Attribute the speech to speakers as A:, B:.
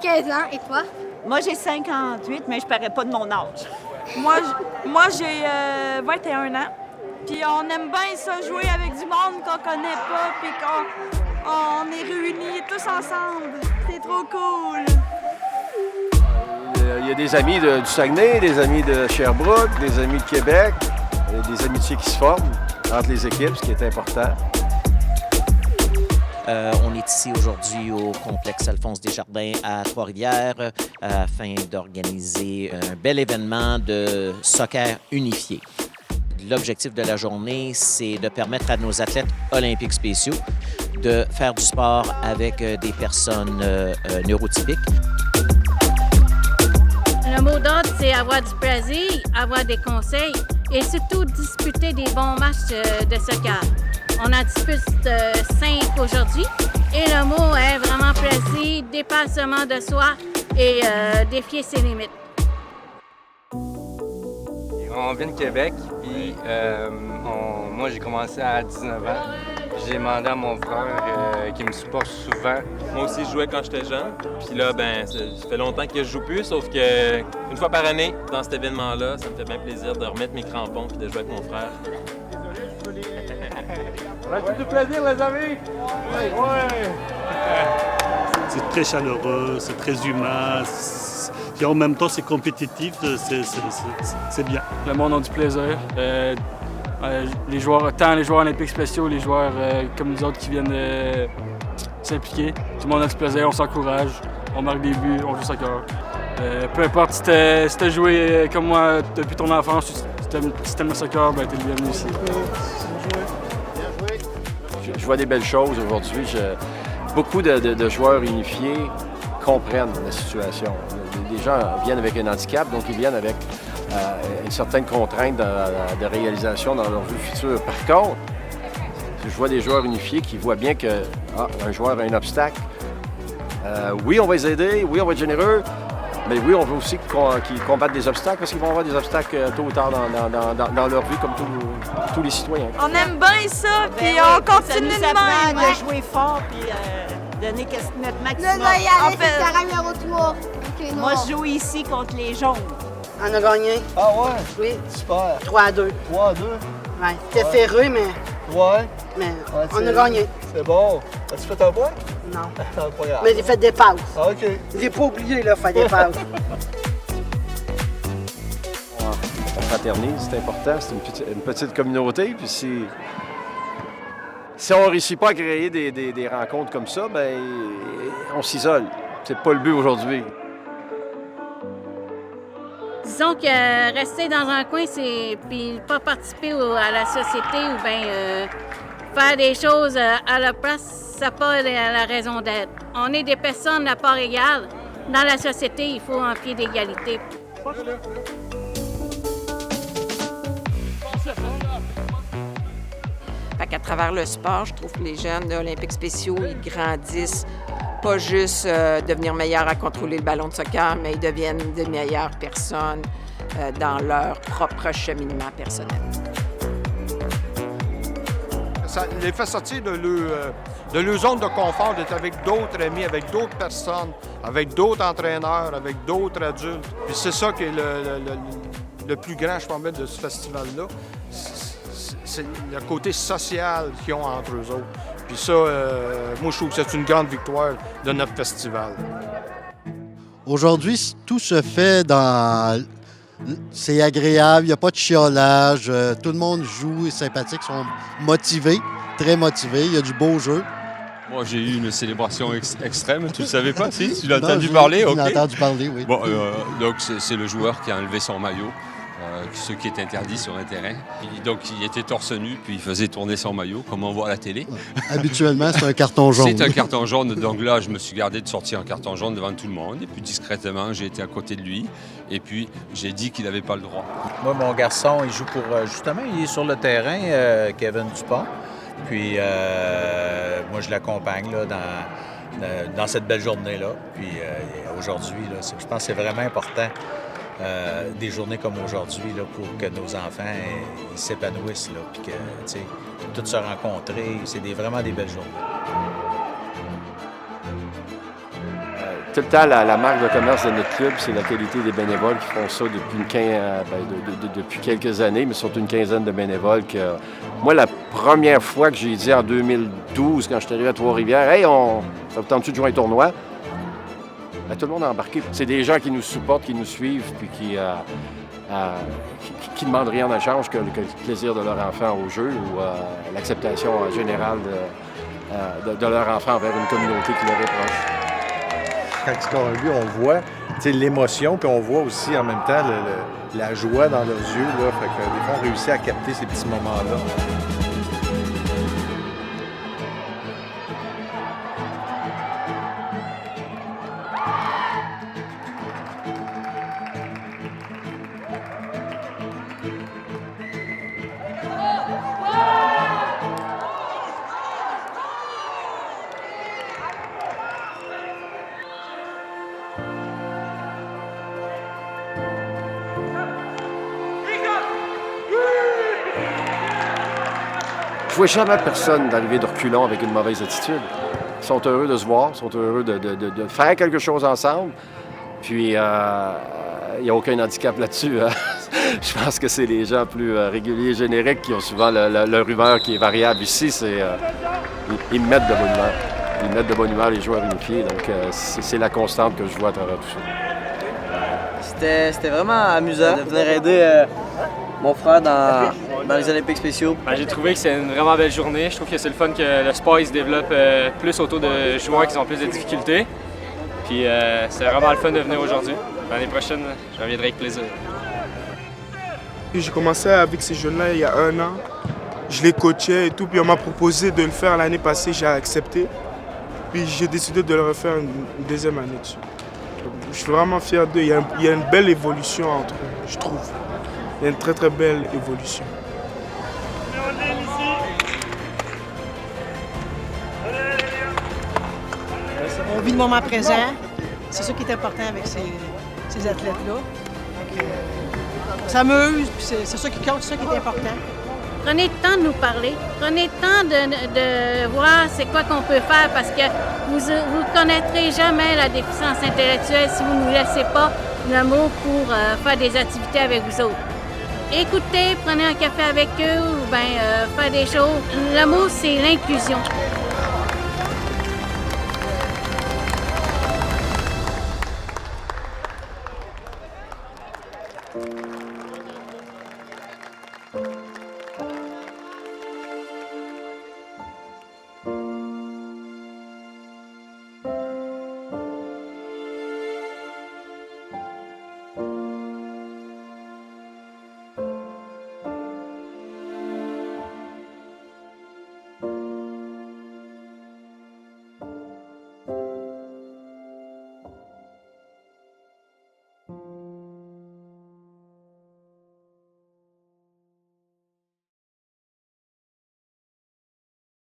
A: 15 ans, et toi?
B: Moi, j'ai 58, mais je parais pas de mon âge.
C: Moi j'ai 21 ans. Puis on aime bien ça, jouer avec du monde qu'on connaît pas, puis qu'on est réunis tous ensemble. C'est trop cool.
D: Il y a des amis du Saguenay, des amis de Sherbrooke, des amis de Québec, des amitiés qui se forment entre les équipes, ce qui est important.
E: On est ici aujourd'hui au complexe Alphonse Desjardins à Trois-Rivières afin d'organiser un bel événement de soccer unifié. L'objectif de la journée, c'est de permettre à nos athlètes olympiques spéciaux de faire du sport avec des personnes neurotypiques.
F: Le mot d'ordre, c'est avoir du plaisir, avoir des conseils et surtout disputer des bons matchs de soccer. On en dispute 5 aujourd'hui et le mot est vraiment plaisir, dépassement de soi et défier ses limites.
G: On vient de Québec, puis moi j'ai commencé à 19 ans. J'ai demandé à mon frère qui me supporte souvent.
H: Moi aussi, je jouais quand j'étais jeune. Puis là, ça fait longtemps que je joue plus, sauf que une fois par année, dans cet événement-là, ça me fait bien plaisir de remettre mes crampons puis de jouer avec mon frère.
D: On a tout du plaisir, les amis! Ouais!
I: C'est très chaleureux, c'est très humain. Et en même temps, c'est compétitif, c'est bien.
C: Le monde a du plaisir. Les joueurs, tant les joueurs olympiques spéciaux, les joueurs comme nous autres qui viennent s'impliquer. Tout le monde a du plaisir, on s'encourage, on marque des buts, on joue soccer. Peu importe si t'as joué comme moi depuis ton enfance, si t'aimes le soccer, t'es le bienvenu ici.
D: Je vois des belles choses aujourd'hui. Beaucoup de joueurs unifiés comprennent la situation. Les gens viennent avec un handicap, donc ils viennent avec une certaine contrainte de réalisation dans leur vie future. Par contre, je vois des joueurs unifiés qui voient bien que un joueur a un obstacle. Oui, on va les aider, oui, on va être généreux, mais oui, on veut aussi qu'ils combattent des obstacles parce qu'ils vont avoir des obstacles tôt ou tard dans leur vie, comme tous les citoyens.
C: On aime bien ça, puis on continue de même.
B: De jouer fort puis donner notre maximum.
A: Le loyal, c'est carré numéro 3.
B: Moi, je joue ici contre les jaunes.
J: On a gagné.
D: Ah ouais?
J: Oui.
D: Super.
J: 3-2.
D: 3-2?
J: Ouais. C'était ferreux, mais
D: Ouais.
J: on a gagné.
D: C'est bon. As-tu fait un point?
J: Non.
D: Pas grave.
J: Mais j'ai fait des passes.
D: Ah, OK.
J: J'ai pas oublié, là, faire des passes.
D: On fraternise, c'est important. C'est une petite communauté. Puis si on ne réussit pas à créer des rencontres comme ça, on s'isole. C'est pas le but aujourd'hui.
F: Disons que rester dans un coin, c'est puis pas participer à la société ou bien faire des choses à la place, ça n'a pas la raison d'être. On est des personnes à part égale. Dans la société, il faut un pied d'égalité.
K: À travers le sport, je trouve que les jeunes olympiques spéciaux, ils grandissent pas juste devenir meilleurs à contrôler le ballon de soccer, mais ils deviennent de meilleures personnes dans leur propre cheminement personnel.
L: Ça les fait sortir de leur zone de confort, d'être avec d'autres amis, avec d'autres personnes, avec d'autres entraîneurs, avec d'autres adultes. Puis c'est ça qui est le plus grand, je pense, de ce festival-là. C'est le côté social qu'ils ont entre eux autres. Puis ça, moi, je trouve que c'est une grande victoire de notre festival.
M: Aujourd'hui, tout se fait dans... C'est agréable, il n'y a pas de chiolage, tout le monde joue, est sympathique, sont motivés, très motivés, il y a du beau jeu.
N: Moi, j'ai eu une célébration extrême, tu ne le savais pas, si? Tu l'as entendu parler?
M: Je l'ai entendu parler, oui.
N: Bon, donc, c'est le joueur qui a enlevé son maillot. Ce qui est interdit sur un terrain. Donc, il était torse nu, puis il faisait tourner son maillot, comme on voit à la télé.
M: Habituellement, c'est un carton jaune.
N: C'est un carton jaune. Donc là, je me suis gardé de sortir un carton jaune devant tout le monde. Et puis, discrètement, j'ai été à côté de lui. Et puis, j'ai dit qu'il n'avait pas le droit.
O: Moi, mon garçon, il joue pour... justement, il est sur le terrain, Kevin Dupont. Puis, moi, je l'accompagne là, dans cette belle journée-là. Puis, aujourd'hui, là, je pense que c'est vraiment important. Des journées comme aujourd'hui là, pour que nos enfants ils s'épanouissent, puis que tous se rencontrer, c'est vraiment des belles journées.
D: Tout le temps, la marque de commerce de notre club, c'est la qualité des bénévoles qui font ça depuis quelques années, mais surtout une quinzaine de bénévoles. Moi, la première fois que j'ai dit en 2012, quand je suis arrivé à Trois-Rivières, « Hey, ça vous tente-tu de jouer un tournoi? » Ben, tout le monde a embarqué. C'est des gens qui nous supportent, qui nous suivent, puis qui ne demandent rien en échange que le plaisir de leur enfant au jeu ou l'acceptation générale de leur enfant envers une communauté qui leur est proche.
P: Quand ils scorent un but, on voit l'émotion, puis on voit aussi en même temps la joie dans leurs yeux. Là. Fait que, des fois, on réussit à capter ces petits moments-là.
D: Je ne vois jamais personne d'arriver de reculons avec une mauvaise attitude. Ils sont heureux de se voir, ils sont heureux de faire quelque chose ensemble. Puis, il n'y a aucun handicap là-dessus. Hein? Je pense que c'est les gens plus réguliers et génériques qui ont souvent leur humeur qui est variable. Ici, ils me mettent de bonne humeur. Ils mettent de bonne humeur les joueurs unifiés. Donc, c'est la constante que je vois à travers tout ça.
Q: C'était vraiment amusant de venir aider mon frère dans les Olympiques spéciaux.
R: J'ai trouvé que c'est une vraiment belle journée. Je trouve que c'est le fun que le sport il se développe plus autour de joueurs qui ont plus de difficultés. Puis c'est vraiment le fun de venir aujourd'hui. L'année prochaine, je reviendrai avec plaisir.
S: J'ai commencé avec ces jeunes-là il y a 1 an. Je les coachais et tout, puis on m'a proposé de le faire l'année passée, j'ai accepté. Puis j'ai décidé de le refaire une deuxième année dessus. Je suis vraiment fier d'eux. Il y a une belle évolution entre eux, je trouve. Il y a une très très belle évolution.
T: On vit le moment présent. C'est ça qui est important avec ces athlètes-là. On s'amuse, puis c'est ça qui compte, c'est ça qui est important.
F: Prenez le temps de nous parler. Prenez le temps de voir c'est quoi qu'on peut faire parce que vous ne connaîtrez jamais la déficience intellectuelle si vous ne nous laissez pas le mot pour faire des activités avec vous autres. Écoutez, prenez un café avec eux ou bien faire des choses. Le mot, c'est l'inclusion.